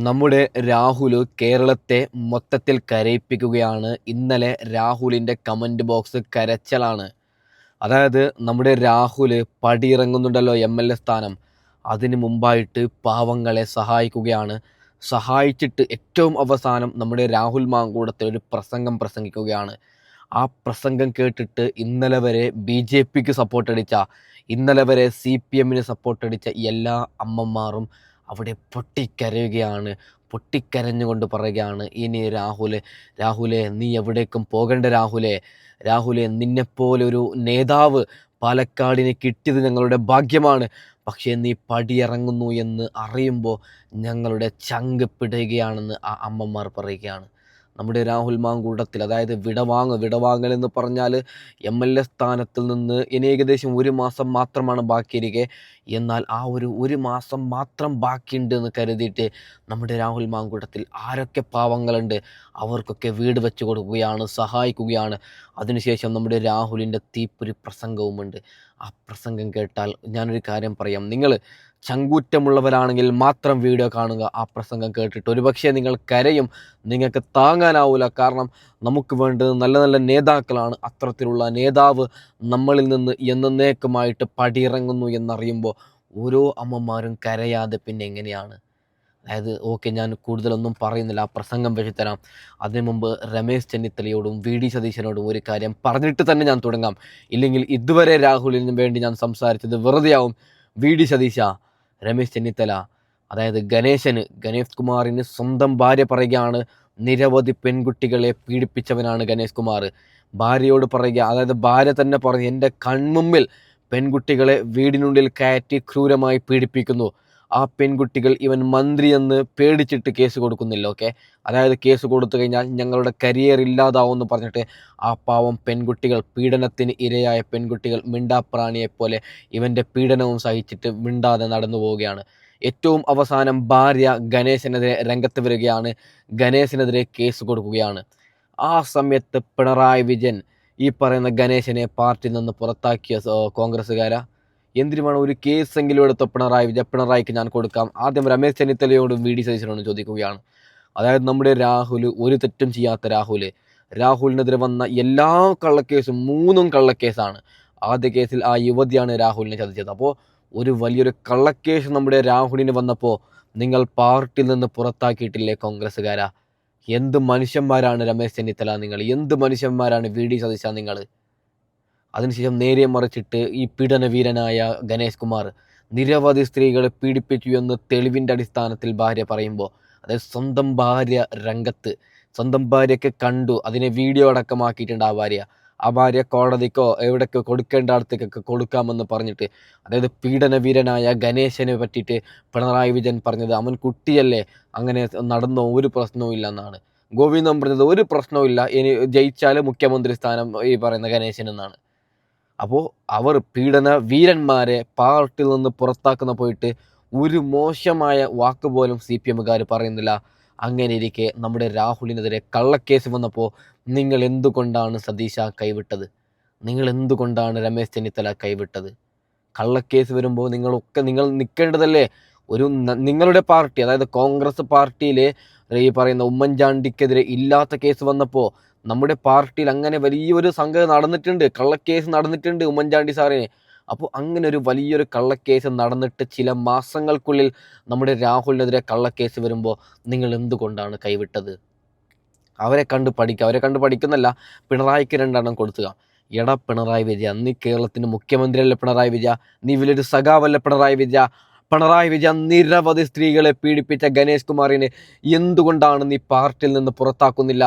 നമ്മുടെ രാഹുല് കേരളത്തെ മൊത്തത്തിൽ കരയിപ്പിക്കുകയാണ്. ഇന്നലെ രാഹുലിൻ്റെ കമൻറ്റ് ബോക്സ് കരച്ചലാണ്. അതായത് നമ്മുടെ രാഹുല് പടിയിറങ്ങുന്നുണ്ടല്ലോ MLA സ്ഥാനം, അതിന് മുമ്പായിട്ട് പാവങ്ങളെ സഹായിക്കുകയാണ്. സഹായിച്ചിട്ട് ഏറ്റവും അവസാനം നമ്മുടെ രാഹുൽ മാങ്കൂട്ടത്തിൽ ഒരു പ്രസംഗം പ്രസംഗിക്കുകയാണ്. ആ പ്രസംഗം കേട്ടിട്ട് ഇന്നലെ വരെ BJPക്ക് സപ്പോർട്ടടിച്ച, ഇന്നലെ വരെ CPMന് സപ്പോർട്ടടിച്ച എല്ലാ അമ്മമാരും അവിടെ പൊട്ടിക്കരയുകയാണ്. പൊട്ടിക്കരഞ്ഞുകൊണ്ട് പറയുകയാണ്, ഇനി രാഹുലെ നീ എവിടേക്കും പോകണ്ട രാഹുലെ നിന്നെപ്പോലൊരു നേതാവ് പാലക്കാടിന് കിട്ടിയത് ഞങ്ങളുടെ ഭാഗ്യമാണ്. പക്ഷേ നീ പടിയിറങ്ങുന്നു എന്ന് അറിയുമ്പോൾ ഞങ്ങളുടെ ചങ്ക് പിടയുകയാണെന്ന് ആ അമ്മമാർ പറയുകയാണ്. നമ്മുടെ രാഹുൽ മാങ്കൂട്ടത്തിൽ, അതായത് വിടവാങ്ങൽ എന്ന് പറഞ്ഞാൽ MLA സ്ഥാനത്തിൽ നിന്ന് ഇനി ഏകദേശം 1 മാസം മാത്രമാണ് ബാക്കിയിരിക്കെ, എന്നാൽ ആ ഒരു മാസം മാത്രം ബാക്കിയുണ്ട് എന്ന് കരുതിയിട്ട് നമ്മുടെ രാഹുൽ മാങ്കൂട്ടത്തിൽ ആരൊക്കെ പാവങ്ങളുണ്ട് അവർക്കൊക്കെ വീട് വെച്ച് കൊടുക്കുകയാണ്, സഹായിക്കുകയാണ്. അതിനുശേഷം നമ്മുടെ രാഹുലിൻ്റെ തീപ്പൊരി പ്രസംഗവുമുണ്ട്. ആ പ്രസംഗം കേട്ടാൽ ഞാനൊരു കാര്യം പറയാം, നിങ്ങൾ ചങ്കൂറ്റമുള്ളവരാണെങ്കിൽ മാത്രം വീഡിയോ കാണുക. ആ പ്രസംഗം കേട്ടിട്ട് ഒരുപക്ഷെ നിങ്ങൾ കരയും, നിങ്ങൾക്ക് താങ്ങാനാവില്ല. കാരണം നമുക്ക് വേണ്ടത് നല്ല നല്ല നേതാക്കളാണ്. അത്തരത്തിലുള്ള നേതാവ് നമ്മളിൽ നിന്ന് എന്നേക്കുമായിട്ട് പടിയിറങ്ങുന്നു എന്നറിയുമ്പോൾ ഓരോ അമ്മമാരും കരയാതെ പിന്നെ എങ്ങനെയാണ്? അതായത് ഓക്കെ, ഞാൻ കൂടുതലൊന്നും പറയുന്നില്ല, ആ പ്രസംഗം വെച്ച് തരാം. അതിനു മുമ്പ് രമേശ് ചെന്നിത്തലയോടും VD സതീശനോടും ഒരു കാര്യം പറഞ്ഞിട്ട് തന്നെ ഞാൻ തുടങ്ങാം. ഇല്ലെങ്കിൽ ഇതുവരെ രാഹുലിന് വേണ്ടി ഞാൻ സംസാരിച്ചത് വെറുതെയാവും. VD സതീശ, രമേശ് ചെന്നിത്തല, അതായത് ഗണേഷ് കുമാറിന് സ്വന്തം ഭാര്യ പറയുകയാണ്, നിരവധി പെൺകുട്ടികളെ പീഡിപ്പിച്ചവനാണ് ഗണേഷ് കുമാർ. ഭാര്യയോട് പറയുക, അതായത് ഭാര്യ തന്നെ പറഞ്ഞു, എൻ്റെ കൺമുമ്പിൽ പെൺകുട്ടികളെ വീടിനുള്ളിൽ കയറ്റി ക്രൂരമായി പീഡിപ്പിക്കുന്നു. ആ പെൺകുട്ടികൾ ഇവൻ മന്ത്രി എന്ന് പേടിച്ചിട്ട് കേസ് കൊടുക്കുന്നില്ല. ഓക്കെ, അതായത് കേസ് കൊടുത്തു കഴിഞ്ഞാൽ ഞങ്ങളുടെ കരിയർ ഇല്ലാതാവുമെന്ന് പറഞ്ഞിട്ട് ആ പാവം പെൺകുട്ടികൾ, പീഡനത്തിന് ഇരയായ പെൺകുട്ടികൾ മിണ്ടാപ്രാണിയെപ്പോലെ ഇവൻ്റെ പീഡനവും സഹിച്ചിട്ട് മിണ്ടാതെ നടന്നു പോവുകയാണ്. ഏറ്റവും അവസാനം ഭാര്യ ഗണേശനെതിരെ രംഗത്ത് വരികയാണ്, ഗണേശനെതിരെ കേസ് കൊടുക്കുകയാണ്. ആ സമയത്ത് പിണറായി വിജയൻ ഈ പറയുന്ന ഗണേശനെ പാർട്ടിയിൽ നിന്ന് പുറത്താക്കിയ കോൺഗ്രസ്സുകാരാ. എന്തിനുമാണ് ഒരു കേസെങ്കിലും എടുത്ത പിണറായിക്ക് ഞാൻ കൊടുക്കാം. ആദ്യം രമേശ് ചെന്നിത്തലയോടും VD സതീശനോടും ചോദിക്കുകയാണ്. അതായത് നമ്മുടെ ഒരു തെറ്റും ചെയ്യാത്ത രാഹുലിനെതിരെ വന്ന എല്ലാ കള്ളക്കേസും 3 കള്ളക്കേസാണ്. ആദ്യ കേസിൽ ആ യുവതിയാണ് രാഹുലിനെ ചതിച്ചത്. അപ്പോൾ ഒരു വലിയൊരു കള്ളക്കേസ് നമ്മുടെ രാഹുലിന് വന്നപ്പോൾ നിങ്ങൾ പാർട്ടിയിൽ നിന്ന് പുറത്താക്കിയിട്ടില്ലേ കോൺഗ്രസ്സുകാരാ? എന്ത് മനുഷ്യന്മാരാണ് രമേശ് ചെന്നിത്തല നിങ്ങൾ, എന്ത് മനുഷ്യന്മാരാണ് VD സതീശ നിങ്ങൾ? അതിനുശേഷം നേരെ മറിച്ചിട്ട് ഈ പീഡനവീരനായ ഗണേഷ് കുമാർ നിരവധി സ്ത്രീകളെ പീഡിപ്പിച്ചു എന്ന് തെളിവിൻ്റെ അടിസ്ഥാനത്തിൽ ഭാര്യ പറയുമ്പോൾ, അതായത് സ്വന്തം ഭാര്യ രംഗത്ത്, സ്വന്തം ഭാര്യയൊക്കെ കണ്ടു, അതിനെ വീഡിയോ അടക്കമാക്കിയിട്ടുണ്ട് ആ ഭാര്യ കോടതിക്കോ എവിടേക്കോ കൊടുക്കേണ്ട അടുത്തേക്കൊക്കെ കൊടുക്കാമെന്ന് പറഞ്ഞിട്ട്, അതായത് പീഡനവീരനായ ഗണേശനെ പറ്റിയിട്ട് പിണറായി വിജയൻ പറഞ്ഞത് അവൻ കുട്ടിയല്ലേ, അങ്ങനെ നടന്നോ, ഒരു പ്രശ്നവും ഇല്ല എന്നാണ്. ഗോവിന്ദൻ പറഞ്ഞത് ഒരു പ്രശ്നവും ഇല്ല, ഇനി ജയിച്ചാൽ മുഖ്യമന്ത്രി സ്ഥാനം ഈ പറയുന്ന ഗണേശൻ എന്നാണ്. അപ്പോൾ അവർ പീഡന വീരന്മാരെ പാർട്ടിയിൽ നിന്ന് പുറത്താക്കുന്ന പോയിട്ട് ഒരു മോശമായ വാക്ക് പോലും CPMകാർ പറയുന്നില്ല. അങ്ങനെ ഇരിക്കെ നമ്മുടെ രാഹുലിനെതിരെ കള്ളക്കേസ് വന്നപ്പോൾ നിങ്ങൾ എന്തുകൊണ്ടാണ് സതീശ കൈവിട്ടത്? നിങ്ങൾ എന്തുകൊണ്ടാണ് രമേശ് ചെന്നിത്തല കൈവിട്ടത്? കള്ളക്കേസ് വരുമ്പോൾ നിങ്ങൾ നിൽക്കേണ്ടതല്ലേ? നിങ്ങളുടെ പാർട്ടി, അതായത് കോൺഗ്രസ് പാർട്ടിയിൽ ഈ പറയുന്ന ഉമ്മൻചാണ്ടിക്കെതിരെ ഇല്ലാത്ത കേസ് വന്നപ്പോൾ നമ്മുടെ പാർട്ടിയിൽ അങ്ങനെ വലിയൊരു സംഗതി നടന്നിട്ടുണ്ട്, കള്ളക്കേസ് നടന്നിട്ടുണ്ട് ഉമ്മൻചാണ്ടി സാറിന്. അപ്പോൾ അങ്ങനെ ഒരു വലിയൊരു കള്ളക്കേസ് നടന്നിട്ട് ചില മാസങ്ങൾക്കുള്ളിൽ നമ്മുടെ രാഹുലിനെതിരെ കള്ളക്കേസ് വരുമ്പോൾ നിങ്ങൾ എന്തുകൊണ്ടാണ് കൈവിട്ടത്? അവരെ കണ്ട് പഠിക്കുന്നല്ല, പിണറായിക്ക് 2 എണ്ണം കൊടുത്തുക. എടാ പിണറായി വിജയ, നീ കേരളത്തിൻ്റെ മുഖ്യമന്ത്രിയല്ലേ പിണറായി വിജയ? നീ വലിയൊരു സഖാവല്ലേ പിണറായി വിജയ? നിരവധി സ്ത്രീകളെ പീഡിപ്പിച്ച ഗണേഷ് കുമാറിനെ എന്തുകൊണ്ടാണ് നീ പാർട്ടിയിൽ നിന്ന് പുറത്താക്കുന്നില്ല?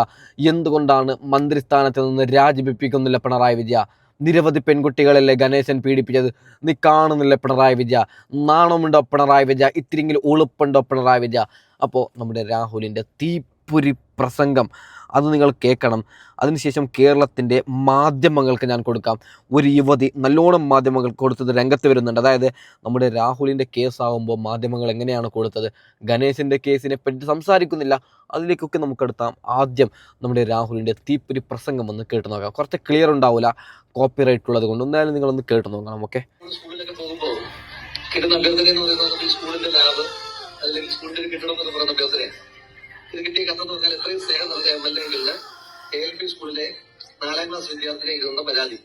എന്തുകൊണ്ടാണ് മന്ത്രിസ്ഥാനത്ത് നിന്ന് രാജിവെപ്പിക്കുന്നില്ല പിണറായി വിജയ? നിരവധി പെൺകുട്ടികളല്ലേ ഗണേശൻ പീഡിപ്പിച്ചത്? നീ കാണുന്നില്ല പിണറായി വിജയ? നാണമുണ്ടോ പിണറായി വിജയ? ഇത്തിരിയെങ്കിലും ഉളുപ്പുണ്ടോ പിണറായി വിജയ? അപ്പോൾ നമ്മുടെ രാഹുലിൻ്റെ തീപ്പൊരി പ്രസംഗം അത് നിങ്ങൾ കേൾക്കണം. അതിനുശേഷം കേരളത്തിൻ്റെ മാധ്യമങ്ങൾക്ക് ഞാൻ കൊടുക്കാം. ഒരു യുവതി നല്ലോണം മാധ്യമങ്ങൾ കൊടുത്തത് രംഗത്ത് വരുന്നുണ്ട്. അതായത് നമ്മുടെ രാഹുലിൻ്റെ കേസാകുമ്പോൾ മാധ്യമങ്ങൾ എങ്ങനെയാണ് കൊടുത്തത്, ഗണേശൻ്റെ കേസിനെ പറ്റി സംസാരിക്കുന്നില്ല, അതിലേക്കൊക്കെ നമുക്കെടുത്താം. ആദ്യം നമ്മുടെ രാഹുലിൻ്റെ തീപ്പൊരി പ്രസംഗം ഒന്ന് കേട്ടു നോക്കാം. കുറച്ച് ക്ലിയർ ഉണ്ടാവില്ല, കോപ്പിറൈറ്റ് ഉള്ളത് കൊണ്ട്. എന്തായാലും നിങ്ങളൊന്ന് കേട്ടു നോക്കണം. ഓക്കെ, സ്കൂളിലൊക്കെ പോകുമ്പോൾ കിട്ടുന്ന അഭ്യർത്ഥന എന്ന് പറയുന്നത് ഈ സ്കൂളിന്റെ ലാബ് അല്ലെങ്കിൽ സ്കൂളിന്റെ ഒരു കെട്ടിടം എന്ന് പറയുന്ന അഭ്യർത്ഥന. എത്രയും സ്നേഹം നൽകിയ MLA-കളില് KLP സ്കൂളിലെ 4ാം ക്ലാസ് വിദ്യാർത്ഥിനെ എഴുതുന്ന പരാതി.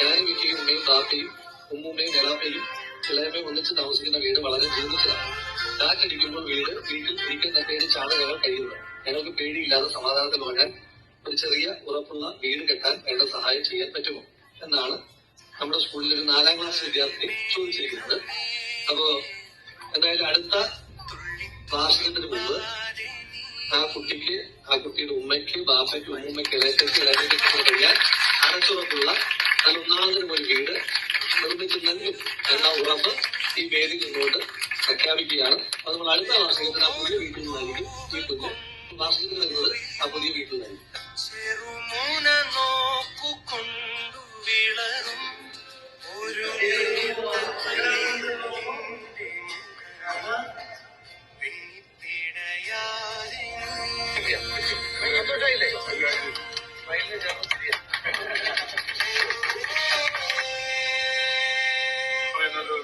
ഞാനും വിക്കിയും ഉമ്മയും ബാപ്പയും ഉമ്മുമ്മയും എളാപ്പയും ഇളയമ്മയും ഒന്നിച്ച് താമസിക്കുന്ന വീട് വളരെ ജീർണിച്ചതാണ്. കാറ്റടിക്കുമ്പോൾ വീട്ടിൽ ഇരിക്കാൻ തട്ടേടി ചാണ് ഞങ്ങൾ കഴിയുന്നത്. ഞങ്ങൾക്ക് പേടിയില്ലാതെ സമാധാനത്തിൽ വാങ്ങാൻ ഒരു ചെറിയ ഉറപ്പുള്ള വീട് കെട്ടാൻ വേണ്ട സഹായം ചെയ്യാൻ പറ്റുമോ എന്നാണ് നമ്മുടെ സ്കൂളിൽ ഒരു 4ാം ക്ലാസ് വിദ്യാർത്ഥി ചോദിച്ചിരിക്കുന്നത്. അപ്പോ എന്തായാലും അടുത്ത വാർഷികത്തിന് മുമ്പ് ആ കുട്ടിയുടെ ഉമ്മയ്ക്ക് ബാപ്പയ്ക്ക് ഉമ്മയ്ക്ക് ഇളയത്തേക്ക് കഴിയാൻ അടച്ചുറപ്പുള്ള നല്ല ഒന്നാമതിനും ഒരു വീട് നിർമ്മിച്ചു നൽകും എന്ന ഉറപ്പ് ഈ വേദി നിന്നുകൊണ്ട് പ്രഖ്യാപിക്കുകയാണ്. അത് നമ്മൾ അടുത്ത വാർഷികത്തിന് ആ പുതിയ വീട്ടിൽ നിന്നായിരിക്കും ഈ കുഞ്ഞ് വാർഷികത്തിന് വരുന്നത് ആ പുതിയ വീട്ടിൽ നിന്നായിരിക്കും.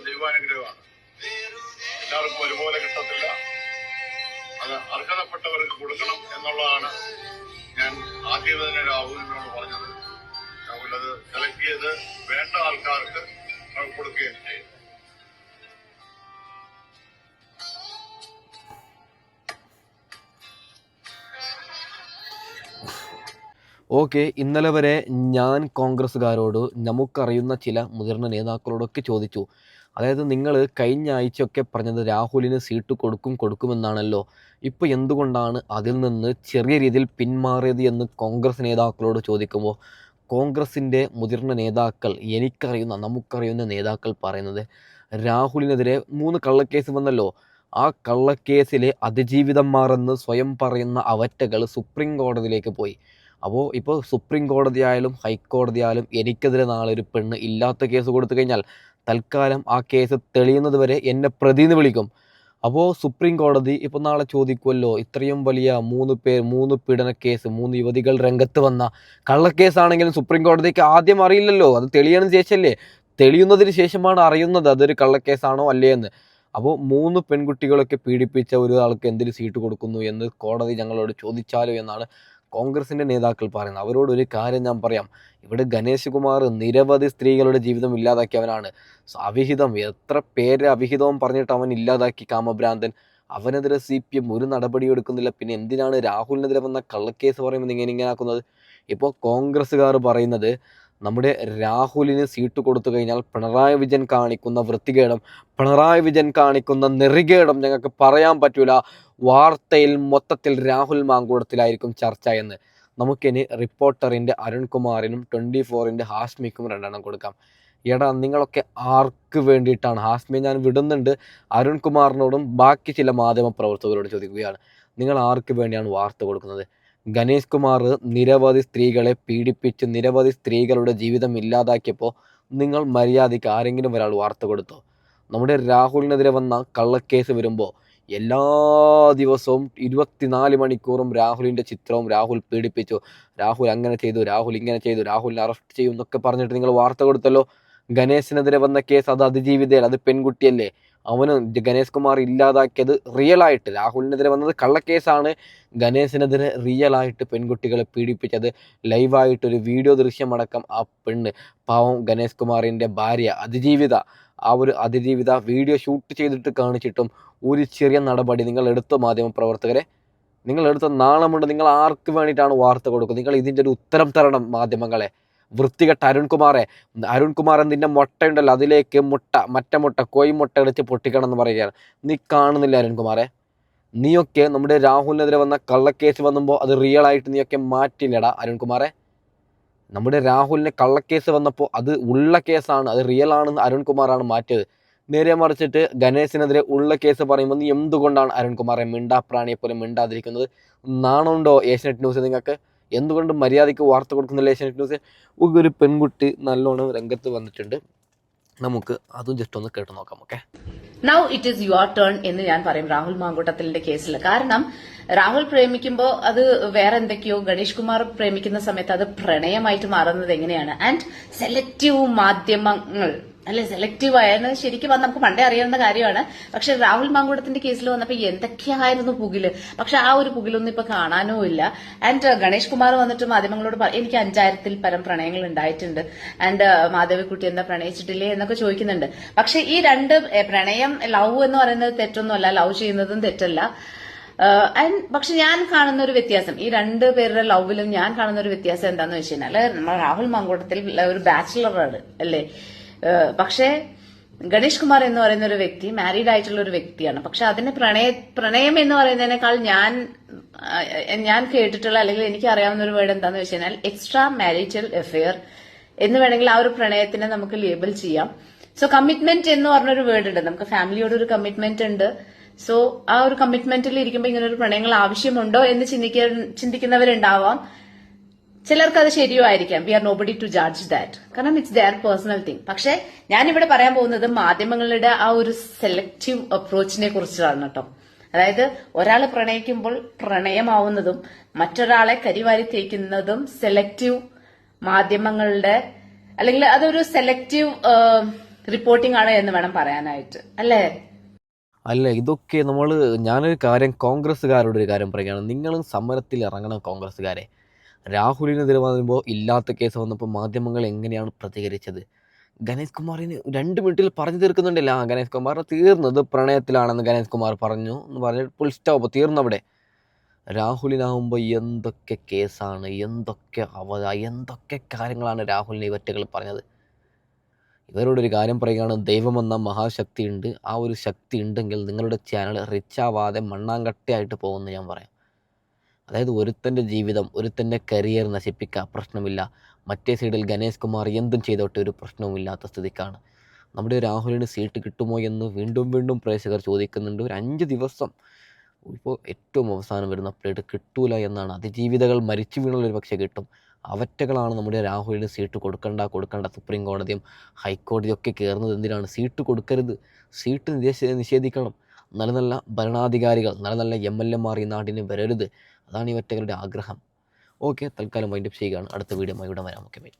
ദൈവാനുഗ്രഹമാണ്. എല്ലാവർക്കും ഒരുപോലെ കിട്ടത്തില്ല. അത് അർഹതപ്പെട്ടവർക്ക് കൊടുക്കണം എന്നുള്ളതാണ് ഞാൻ ആദ്യം തന്നെ രാഹുലിനോട് പറഞ്ഞത്. രാഹുൽ അത് സെലക്ട് ചെയ്ത് വേണ്ട ആൾക്കാർക്ക് കൊടുക്കുകയും ചെയ്യും. ഓക്കെ, ഇന്നലെ വരെ ഞാൻ കോൺഗ്രസ്സുകാരോട് നമുക്കറിയുന്ന ചില മുതിർന്ന നേതാക്കളോടൊക്കെ ചോദിച്ചു. അതായത് നിങ്ങൾ കഴിഞ്ഞ ആഴ്ചയൊക്കെ പറഞ്ഞത് രാഹുലിന് സീറ്റ് കൊടുക്കുമെന്നാണല്ലോ. ഇപ്പോൾ എന്തുകൊണ്ടാണ് അതിൽ നിന്ന് ചെറിയ രീതിയിൽ പിന്മാറിയത് എന്ന് കോൺഗ്രസ് നേതാക്കളോട് ചോദിക്കുമ്പോൾ കോൺഗ്രസിൻ്റെ മുതിർന്ന നേതാക്കൾ, നമുക്കറിയുന്ന നേതാക്കൾ പറയുന്നത് രാഹുലിനെതിരെ 3 കള്ളക്കേസ് വന്നല്ലോ. ആ കള്ളക്കേസിലെ അതിജീവിതന്മാരെന്ന് സ്വയം പറയുന്ന അവറ്റകൾ സുപ്രീം കോടതിയിലേക്ക് പോയി. അപ്പോൾ ഇപ്പോൾ സുപ്രീം കോടതി ആയാലും ഹൈക്കോടതി ആയാലും എനിക്കെതിരെ നാളെ ഒരു പെണ്ണ് ഇല്ലാത്ത കേസ് കൊടുത്തു കഴിഞ്ഞാൽ തൽക്കാലം ആ കേസ് തെളിയുന്നത് വരെ എന്നെ പ്രതിന്ന് വിളിക്കും. അപ്പോൾ സുപ്രീം കോടതി ഇപ്പോൾ നാളെ ചോദിക്കുമല്ലോ, ഇത്രയും വലിയ 3 പീഡന കേസ്, 3 യുവതികൾ രംഗത്ത് വന്ന കള്ളക്കേസാണെങ്കിലും സുപ്രീം കോടതിക്ക് ആദ്യം അറിയില്ലല്ലോ, അത് തെളിയണതിന് ശേഷമല്ലേ, തെളിയുന്നതിന് ശേഷമാണ് അറിയുന്നത് അതൊരു കള്ളക്കേസാണോ അല്ലേ എന്ന്. അപ്പോൾ 3 പെൺകുട്ടികളൊക്കെ പീഡിപ്പിച്ച ഒരാൾക്ക് എന്തിന് സീറ്റ് കൊടുക്കുന്നു എന്ന് കോടതി ഞങ്ങളോട് ചോദിച്ചാലോ എന്നാണ് കോൺഗ്രസിൻ്റെ നേതാക്കൾ പറയുന്നത്. അവരോട് ഒരു കാര്യം ഞാൻ പറയാം, ഇവിടെ ഗണേഷ് കുമാർ നിരവധി സ്ത്രീകളുടെ ജീവിതം ഇല്ലാതാക്കിയവനാണ്. അവിഹിതം, എത്ര പേര് അവിഹിതവും പറഞ്ഞിട്ട് അവൻ ഇല്ലാതാക്കി കാമഭ്രാന്തൻ. അവനെതിരെ CPM ഒരു നടപടി എടുക്കുന്നില്ല. പിന്നെ എന്തിനാണ് രാഹുലിനെതിരെ വന്ന കള്ളക്കേസ് പറയുമ്പോൾ ഇങ്ങനെ ആക്കുന്നത്? ഇപ്പോൾ കോൺഗ്രസ്സുകാർ പറയുന്നത് നമ്മുടെ രാഹുലിന് സീറ്റ് കൊടുത്തു കഴിഞ്ഞാൽ പിണറായി വിജയൻ കാണിക്കുന്ന വൃത്തികേടും പിണറായി വിജയൻ കാണിക്കുന്ന നെറികേടും ഞങ്ങൾക്ക് പറയാൻ പറ്റൂല. വാർത്തയിൽ മൊത്തത്തിൽ രാഹുൽ മാങ്കൂടത്തിലായിരിക്കും ചർച്ച എന്ന്. നമുക്കിനി റിപ്പോർട്ടറിൻ്റെ അരുൺകുമാറിനും 24ൻ്റെ ഹാഷ്മിക്കും 2 കൊടുക്കാം. എടാ, നിങ്ങളൊക്കെ ആർക്ക് വേണ്ടിയിട്ടാണ്? ഹാഷ്മി ഞാൻ വിടുന്നുണ്ട്. അരുൺകുമാറിനോടും ബാക്കി ചില മാധ്യമ പ്രവർത്തകരോട് ചോദിക്കുകയാണ്, നിങ്ങൾ ആർക്ക് വേണ്ടിയാണ് വാർത്ത കൊടുക്കുന്നത്? ഗണേഷ് കുമാർ നിരവധി സ്ത്രീകളെ പീഡിപ്പിച്ച് നിരവധി സ്ത്രീകളുടെ ജീവിതം ഇല്ലാതാക്കിയപ്പോൾ നിങ്ങൾ മര്യാദയ്ക്ക് ആരെങ്കിലും ഒരാൾ വാർത്ത കൊടുത്തോ? നമ്മുടെ രാഹുലിനെതിരെ വന്ന കള്ളക്കേസ് വരുമ്പോൾ എല്ലാ ദിവസവും 24 മണിക്കൂറും രാഹുലിൻ്റെ ചിത്രവും, രാഹുൽ പീഡിപ്പിച്ചു, രാഹുൽ അങ്ങനെ ചെയ്തു, രാഹുൽ ഇങ്ങനെ ചെയ്തു, രാഹുലിനെ അറസ്റ്റ് ചെയ്യും എന്നൊക്കെ പറഞ്ഞിട്ട് നിങ്ങൾ വാർത്ത കൊടുത്തല്ലോ. ഗണേശിനെതിരെ വന്ന കേസ് അത് അതിജീവിതയല്ല, അത് പെൺകുട്ടിയല്ലേ. അവന് ഗണേഷ് കുമാർ ഇല്ലാതാക്കിയത് റിയലായിട്ട്, രാഹുലിനെതിരെ വന്നത് കള്ളക്കേസാണ്. ഗണേശിനെതിരെ റിയലായിട്ട് പെൺകുട്ടികളെ പീഡിപ്പിച്ചത് ലൈവായിട്ടൊരു വീഡിയോ ദൃശ്യമടക്കം ആ പെണ്ണ്, പാവം ഗണേഷ് കുമാറിൻ്റെ ഭാര്യ അതിജീവിത, ആ ഒരു അതിജീവിത വീഡിയോ ഷൂട്ട് ചെയ്തിട്ട് കാണിച്ചിട്ടും ഒരു ചെറിയ നടപടി നിങ്ങൾ എടുത്ത മാധ്യമ പ്രവർത്തകരെ, നിങ്ങൾ എടുത്ത നാണമുണ്ട്. നിങ്ങൾ ആർക്ക് വേണ്ടിയിട്ടാണ് വാർത്ത കൊടുക്കുന്നത്? നിങ്ങൾ ഇതിൻ്റെ ഒരു ഉത്തരം തരണം മാധ്യമങ്ങളെ. വൃത്തികെട്ട അരുൺകുമാർ നിന്റെ മുട്ടയുണ്ടല്ലോ, അതിലേക്ക് മറ്റേ മുട്ട കോയിമുട്ട അടിച്ച് പൊട്ടിക്കണം എന്ന് പറയുകയാണ്. നീ കാണുന്നില്ല അരുൺകുമാറെ? നീയൊക്കെ നമ്മുടെ രാഹുലിനെതിരെ വന്ന കള്ളക്കേസ് വന്നുമ്പോൾ അത് റിയലായിട്ട് നീയൊക്കെ മാറ്റില്ലടാ അരുൺകുമാറെ. നമ്മുടെ രാഹുലിന് കള്ളക്കേസ് വന്നപ്പോൾ അത് ഉള്ള കേസാണ്, അത് റിയൽ ആണെന്ന് അരുൺകുമാറാണ് മാറ്റിയത്. നേരെ മറിച്ചിട്ട് ഗണേശിനെതിരെ ഉള്ള കേസ് പറയുമ്പോൾ നീ എന്തുകൊണ്ടാണ് അരുൺകുമാറെ മിണ്ടാപ്രാണിയെ പോലെ മിണ്ടാതിരിക്കുന്നത്? നാണുണ്ടോ ഏഷ്യാനെറ്റ് ന്യൂസ് നിങ്ങൾക്ക്? എന്തുകൊണ്ട് മര്യാദയ്ക്ക് വാർത്ത കൊടുക്കുന്നില്ല ഏഷ്യാനെറ്റ് ന്യൂസ്? ഒരു പെൺകുട്ടി നല്ലോണം രംഗത്ത് വന്നിട്ടുണ്ട്, നമുക്ക് അതും ജസ്റ്റ് ഒന്ന് കേട്ട് നോക്കാം. Okay, now it is your turn എന്ന് ഞാൻ പറയും രാഹുൽ മാങ്കൂട്ടത്തിന്റെ കേസിൽ. കാരണം രാഹുൽ പ്രേമിക്കുമ്പോൾ അത് വേറെ എന്തൊക്കെയോ, ഗണേഷ് കുമാർ പ്രേമിക്കുന്ന സമയത്ത് അത് പ്രണയമായിട്ട് മാറുന്നത് എങ്ങനെയാണ്? ആൻഡ് സെലക്റ്റീവ് മാധ്യമങ്ങൾ, അല്ലെ സെലക്റ്റീവ് ആയെന്ന് ശരിക്കും പറഞ്ഞാൽ നമുക്ക് പണ്ടേ അറിയാവുന്ന കാര്യമാണ്. പക്ഷെ രാഹുൽ മാങ്കൂട്ടത്തിന്റെ കേസിൽ വന്നപ്പോ എന്തൊക്കെയായിരുന്നു പുകില്. പക്ഷെ ആ ഒരു പുകിലൊന്നും ഇപ്പൊ കാണാനോ ഇല്ല. ആൻഡ് ഗണേഷ് കുമാർ വന്നിട്ട് മാധ്യമങ്ങളോട് എനിക്ക് 5000-ൽ പരം പ്രണയങ്ങൾ ഉണ്ടായിട്ടുണ്ട്, ആൻഡ് മാധവിക്കുട്ടി എന്താ പ്രണയിച്ചിട്ടില്ലേ എന്നൊക്കെ ചോദിക്കുന്നുണ്ട്. പക്ഷെ ഈ രണ്ട് പ്രണയം, ലവ് എന്ന് പറയുന്നത് തെറ്റൊന്നുമല്ല, ലവ് ചെയ്യുന്നതും തെറ്റല്ല. പക്ഷെ ഞാൻ കാണുന്ന ഒരു വ്യത്യാസം, ഈ രണ്ട് പേരുടെ ലവിലും ഞാൻ കാണുന്ന ഒരു വ്യത്യാസം എന്താന്ന് വെച്ച് കഴിഞ്ഞാല്, നമ്മൾ രാഹുൽ മാങ്കൂട്ടത്തിൽ ഒരു ബാച്ചിലറാണ് അല്ലേ. പക്ഷേ ഗണേഷ് കുമാർ എന്ന് പറയുന്ന ഒരു വ്യക്തി മാരീഡ് ആയിട്ടുള്ള ഒരു വ്യക്തിയാണ്. പക്ഷെ അതിന് പ്രണയം എന്ന് പറയുന്നതിനേക്കാൾ ഞാൻ കേട്ടിട്ടുള്ള അല്ലെങ്കിൽ എനിക്ക് അറിയാവുന്ന ഒരു വേർഡ് എന്താന്ന് വെച്ച് കഴിഞ്ഞാൽ എക്സ്ട്രാ മാരിറ്റൽ അഫെയർ എന്ന് വേണമെങ്കിൽ ആ ഒരു പ്രണയത്തിനെ നമുക്ക് ലേബൽ ചെയ്യാം. സോ കമ്മിറ്റ്മെന്റ് എന്ന് പറഞ്ഞൊരു വേർഡ് ഉണ്ട്, നമുക്ക് ഫാമിലിയോട് ഒരു കമ്മിറ്റ്മെന്റ് ഉണ്ട്. സോ ആ ഒരു കമ്മിറ്റ്മെന്റിൽ ഇരിക്കുമ്പോൾ ഇങ്ങനെ ഒരു പ്രണയങ്ങൾ ആവശ്യമുണ്ടോ എന്ന് ചിന്തിക്കുന്നവരുണ്ടാവാം. ചിലർക്ക് അത് ശരിയായിരിക്കാം. We are nobody to judge that, കാരണം ഇറ്റ്സ് ദെയർ പേഴ്സണൽ തിങ്. പക്ഷെ ഞാനിവിടെ പറയാൻ പോകുന്നത് മാധ്യമങ്ങളുടെ ആ ഒരു സെലക്റ്റീവ് അപ്രോച്ചിനെ കുറിച്ചാണ് കേട്ടോ. അതായത് ഒരാൾ പ്രണയിക്കുമ്പോൾ പ്രണയമാവുന്നതും മറ്റൊരാളെ കരിവാരി തേക്കുന്നതും സെലക്റ്റീവ് മാധ്യമങ്ങളുടെ അല്ലെങ്കിൽ അതൊരു സെലക്റ്റീവ് റിപ്പോർട്ടിംഗ് ആണ് എന്ന് വേണം പറയാനായിട്ട്, അല്ലേ? അല്ല, ഇതൊക്കെ ഞാനൊരു കാര്യം കോൺഗ്രസ്സുകാരോട് ഒരു കാര്യം പറയുകയാണ്. നിങ്ങളും സമരത്തിൽ ഇറങ്ങണം കോൺഗ്രസ്സുകാരെ. രാഹുലിനെതിരെ പറയുമ്പോൾ ഇല്ലാത്ത കേസ് വന്നപ്പോൾ മാധ്യമങ്ങൾ എങ്ങനെയാണ് പ്രതികരിച്ചത്? ഗണേഷ് കുമാറിന് 2 മിനിറ്റിൽ പറഞ്ഞു തീർക്കുന്നുണ്ടല്ല. ഗണേഷ് കുമാർ തീർന്നത് പ്രണയത്തിലാണെന്ന് ഗണേഷ് കുമാർ പറഞ്ഞു എന്ന് പറഞ്ഞ് ഫുൾ സ്റ്റോപ്പ് തീർന്നവിടെ. രാഹുലിനാകുമ്പോൾ എന്തൊക്കെ കേസാണ്, എന്തൊക്കെ കാര്യങ്ങളാണ് രാഹുലിന് ഇവറ്റകൾ പറഞ്ഞത്. ഇവരോടൊരു കാര്യം പറയുകയാണ്, ദൈവമെന്ന മഹാശക്തി ഉണ്ട്. ആ ഒരു ശക്തി ഉണ്ടെങ്കിൽ നിങ്ങളുടെ ചാനൽ റിച്ചാവാതെ മണ്ണാങ്കട്ടയായിട്ട് പോകുമെന്ന് ഞാൻ പറയാം. അതായത് ഒരുത്തൻ്റെ ജീവിതം, ഒരുത്തൻ്റെ കരിയർ നശിപ്പിക്കുക, പ്രശ്നമില്ല. മറ്റേ സൈഡിൽ ഗണേഷ് കുമാർ എന്തും ചെയ്തോട്ടെ, ഒരു പ്രശ്നവുമില്ലാത്ത സ്ഥിതിക്കാണ്. നമ്മുടെ രാഹുലിന് സീറ്റ് കിട്ടുമോ എന്ന് വീണ്ടും പ്രേക്ഷകർ ചോദിക്കുന്നുണ്ട്. ഒരു 5 ദിവസം ഇപ്പോൾ ഏറ്റവും അവസാനം വരുന്ന അപ്ഡേറ്റ് കിട്ടൂല എന്നാണ്. അതിജീവിതകൾ മരിച്ചു വീണുള്ളൊരു പക്ഷേ കിട്ടും. അവറ്റകളാണ് നമ്മുടെ രാഹുലിന് സീറ്റ് കൊടുക്കണ്ട. സുപ്രീം കോടതിയും ഹൈക്കോടതിയും ഒക്കെ കയറുന്നത് എന്തിനാണ്? സീറ്റ് കൊടുക്കരുത്, സീറ്റ് നിഷേധിക്കണം. നല്ല ഭരണാധികാരികൾ, നല്ല MLA-മാർ ഈ നാടിന് വരരുത്. അതാണ് ഇവറ്റകളുടെ ആഗ്രഹം. ഓക്കെ, തൽക്കാലം വൈൻഡപ്പ് ചെയ്യുകയാണ്. അടുത്ത വീഡിയോ ഇവിടെ വരാം. Okay, by.